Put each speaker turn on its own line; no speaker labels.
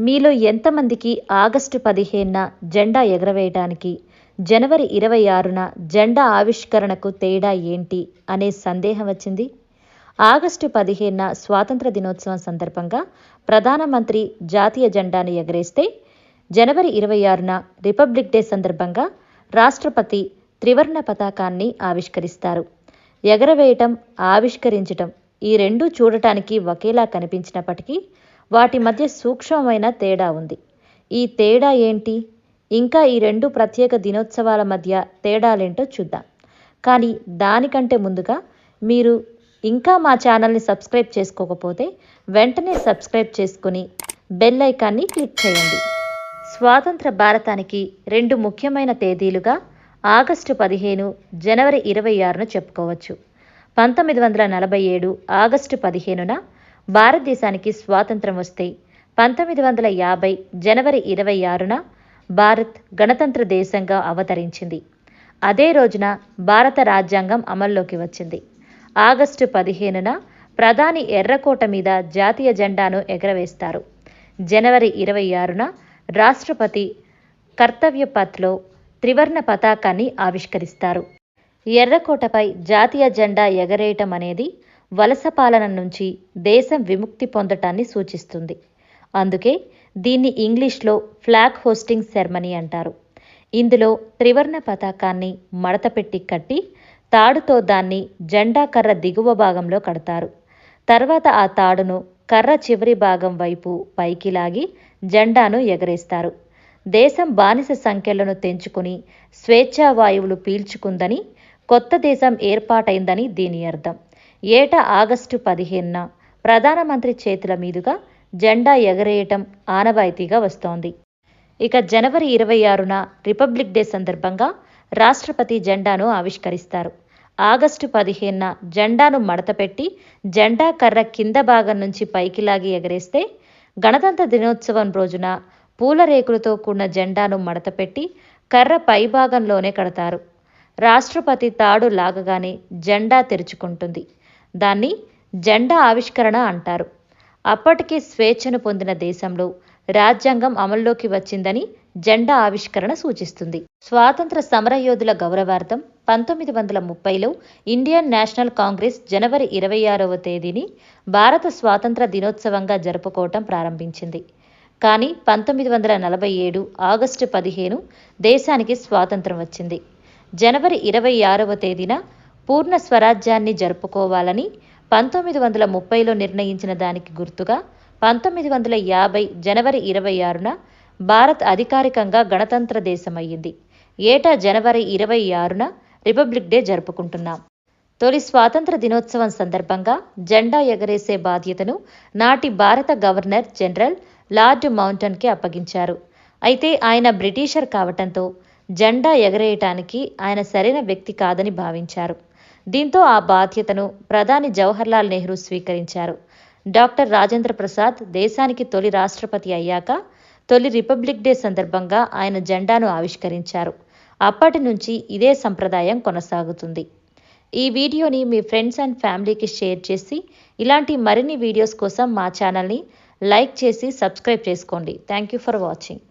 మీలో ఎంతమందికి ఆగస్టు 15న జెండా ఎగరవేయడానికి, జనవరి 26న జెండా ఆవిష్కరణకు తేడా ఏంటి అనే సందేహం వచ్చింది? ఆగస్టు 15న స్వాతంత్ర దినోత్సవం సందర్భంగా ప్రధానమంత్రి జాతీయ జెండాను ఎగరేస్తే, జనవరి 26న రిపబ్లిక్ డే సందర్భంగా రాష్ట్రపతి త్రివర్ణ పతాకాన్ని ఆవిష్కరిస్తారు. ఎగరవేయటం, ఆవిష్కరించటం ఈ రెండూ చూడటానికి ఒకేలా కనిపించినప్పటికీ వాటి మధ్య సూక్ష్మమైన తేడా ఉంది. ఈ తేడా ఏంటి? ఇంకా ఈ రెండు ప్రత్యేక దినోత్సవాల మధ్య తేడాలేంటో చూద్దాం. కానీ దానికంటే ముందుగా మీరు ఇంకా మా ఛానల్ని సబ్స్క్రైబ్ చేసుకోకపోతే వెంటనే సబ్స్క్రైబ్ చేసుకుని బెల్ ఐకాన్ని క్లిక్ చేయండి. స్వాతంత్ర భారతానికి రెండు ముఖ్యమైన తేదీలుగా ఆగస్టు 15, జనవరి 26ను చెప్పుకోవచ్చు. 1947 ఆగస్టు 15న భారతదేశానికి స్వాతంత్రం వస్తే, 1950 జనవరి 26న భారత్ గణతంత్ర దేశంగా అవతరించింది. అదే రోజున భారత రాజ్యాంగం అమల్లోకి వచ్చింది. ఆగస్టు 15న ప్రధాని ఎర్రకోట మీద జాతీయ జెండాను ఎగరవేస్తారు. జనవరి 26న రాష్ట్రపతి కర్తవ్య పథ్లో త్రివర్ణ పతాకాన్ని ఆవిష్కరిస్తారు. ఎర్రకోటపై జాతీయ జెండా ఎగరేయటం అనేది వలస పాలన నుంచి దేశం విముక్తి పొందటాన్ని సూచిస్తుంది. అందుకే దీన్ని ఇంగ్లీష్లో ఫ్లాగ్ హోస్టింగ్ సెరమనీ అంటారు. ఇందులో త్రివర్ణ పతాకాన్ని మడతపెట్టి కట్టి తాడుతో దాన్ని జెండా కర్ర దిగువ భాగంలో కడతారు. తర్వాత ఆ తాడును కర్ర చివరి భాగం వైపు పైకి లాగి జెండాను ఎగరేస్తారు. దేశం బానిస సంఖ్యలను తెంచుకుని స్వేచ్ఛా వాయువులు పీల్చుకుందని, కొత్త దేశం ఏర్పాటైందని దీని అర్థం. ఏటా ఆగస్టు 15న ప్రధానమంత్రి చేతుల మీదుగా జెండా ఎగరేయటం ఆనవాయితీగా వస్తోంది. ఇక జనవరి 26న రిపబ్లిక్ డే సందర్భంగా రాష్ట్రపతి జెండాను ఆవిష్కరిస్తారు. ఆగస్టు 15న జెండాను మడతపెట్టి జెండా కర్ర కింద భాగం నుంచి పైకి లాగి ఎగరేస్తే, గణతంత్ర దినోత్సవం రోజున పూల రేకులతో కూడిన జెండాను మడతపెట్టి కర్ర పై భాగంలోనే కడతారు. రాష్ట్రపతి తాడు లాగగానే జెండా తెరుచుకుంటుంది. దాన్ని జెండా ఆవిష్కరణ అంటారు. అప్పటికే స్వేచ్ఛను పొందిన దేశంలో రాజ్యాంగం అమల్లోకి వచ్చిందని జెండా ఆవిష్కరణ సూచిస్తుంది. స్వాతంత్ర సమరయోధుల గౌరవార్థం 1930లో ఇండియన్ నేషనల్ కాంగ్రెస్ జనవరి 26వ తేదీని భారత స్వాతంత్ర దినోత్సవంగా జరుపుకోవటం ప్రారంభించింది. కానీ 1947 ఆగస్టు 15 దేశానికి స్వాతంత్రం వచ్చింది. జనవరి 26వ తేదీన పూర్ణ స్వరాజ్యాన్ని జరుపుకోవాలని 1930లో నిర్ణయించిన దానికి గుర్తుగా 1950 జనవరి 26న భారత్ అధికారికంగా గణతంత్ర దేశమయ్యింది. ఏటా జనవరి 26న రిపబ్లిక్ డే జరుపుకుంటున్నాం. తొలి స్వాతంత్ర దినోత్సవం సందర్భంగా జెండా ఎగరేసే బాధ్యతను నాటి భారత గవర్నర్ జనరల్ లార్డ్ మౌంటన్కి అప్పగించారు. అయితే ఆయన బ్రిటిషర్ కావటంతో జెండా ఎగరేయటానికి ఆయన సరైన వ్యక్తి కాదని భావించారు. దీంతో ఆ బాధ్యతను ప్రధాని జవహర్లాల్ నెహ్రూ స్వీకరించారు. డాక్టర్ రాజేంద్ర ప్రసాద్ దేశానికి తొలి రాష్ట్రపతి అయ్యాక తొలి రిపబ్లిక్ డే సందర్భంగా ఆయన జెండాను ఆవిష్కరించారు. అప్పటి నుంచి ఇదే సంప్రదాయం కొనసాగుతుంది. ఈ వీడియోని మీ ఫ్రెండ్స్ అండ్ ఫ్యామిలీకి షేర్ చేసి ఇలాంటి మరిన్ని వీడియోస్ కోసం మా ఛానల్ని లైక్ చేసి సబ్స్క్రైబ్ చేసుకోండి. Thank you for watching.